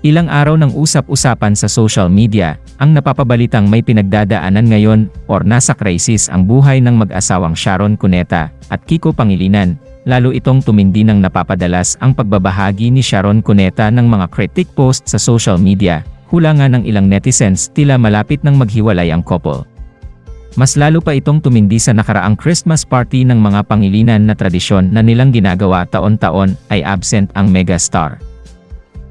Ilang araw ng usap-usapan sa social media, ang napapabalitang may pinagdadaanan ngayon or nasa krisis ang buhay ng mag-asawang Sharon Cuneta at Kiko Pangilinan, lalo itong tumindi ng napapadalas ang pagbabahagi ni Sharon Cuneta ng mga critic post sa social media, hula nga ng ilang netizens tila malapit ng maghiwalay ang couple. Mas lalo pa itong tumindi sa nakaraang Christmas party ng mga Pangilinan na tradisyon na nilang ginagawa taon-taon ay absent ang megastar.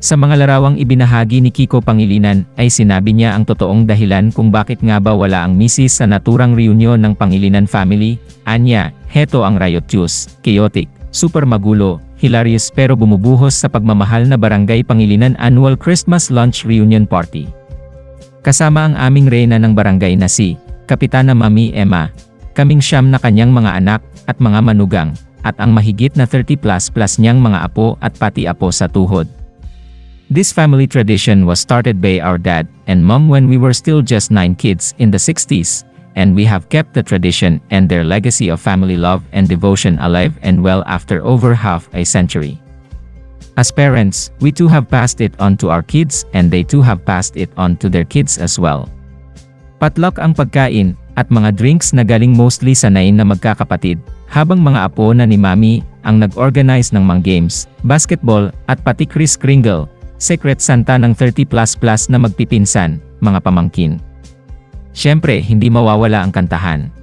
Sa mga larawang ibinahagi ni Kiko Pangilinan ay sinabi niya ang totoong dahilan kung bakit nga ba wala ang misis sa naturang reunion ng Pangilinan family. Anya, heto ang riot juice, chaotic, super magulo, hilarious pero bumubuhos sa pagmamahal na Barangay Pangilinan Annual Christmas Lunch Reunion Party. Kasama ang aming reyna ng barangay na si Kapitana Mami Emma, kaming 9 na kanyang mga anak at mga manugang, at ang mahigit na 30+ niyang mga apo at pati apo sa tuhod. This family tradition was started by our dad and mom when we were still just 9 kids in the 60s, and we have kept the tradition and their legacy of family love and devotion alive and well after over half a century. As parents, we too have passed it on to our kids and they too have passed it on to their kids as well. Potluck ang pagkain at mga drinks na galing mostly sa 9 na magkakapatid, habang mga apo na ni Mami ang nag-organize ng mga games, basketball at pati Kris Kringle, Secret Santa ng 30+ na magpipinsan, mga pamangkin. Siyempre, hindi mawawala ang kantahan.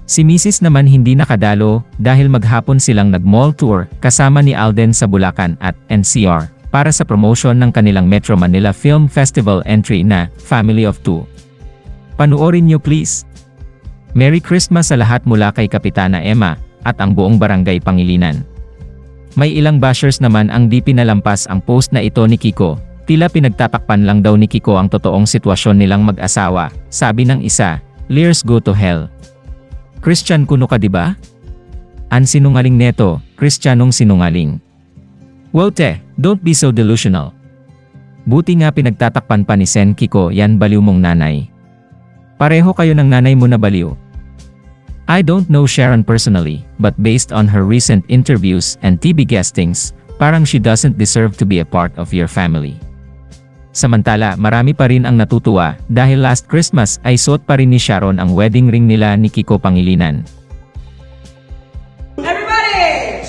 Si Mrs. naman hindi nakadalo dahil maghapon silang nag-mall tour kasama ni Alden sa Bulacan at NCR para sa promotion ng kanilang Metro Manila Film Festival entry na Family of Two. Panuorin niyo please. Merry Christmas sa lahat mula kay Kapitana Emma at ang buong Barangay Pangilinan. May ilang bashers naman ang di pinalampas ang post na ito ni Kiko. Tila pinagtatakpan lang daw ni Kiko ang totoong sitwasyon nilang mag-asawa. Sabi ng isa, "Lears go to hell. Christian kuno ka diba? An sinungaling neto, Christianong sinungaling. Wow te, don't be so delusional." Buti nga pinagtatakpan pa ni Sen Kiko, yan baliw mong nanay. Pareho kayo ng nanay mo na baliw. I don't know Sharon personally, but based on her recent interviews and TV guestings, parang she doesn't deserve to be a part of your family. Samantala, marami pa rin ang natutuwa dahil last Christmas ay suot pa rin ni Sharon ang wedding ring nila ni Kiko Pangilinan. Everybody!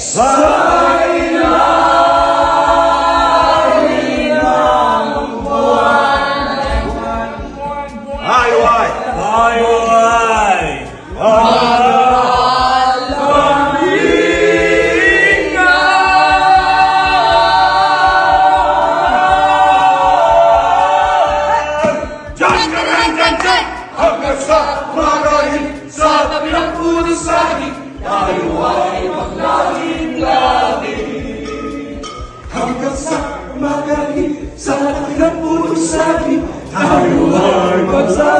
Hanggang sa magaling sa tabi ng puno saging, tayo ay maglaging-laging. Hanggang sa magaling sa tabi ng puno saging, tayo ay maglaging.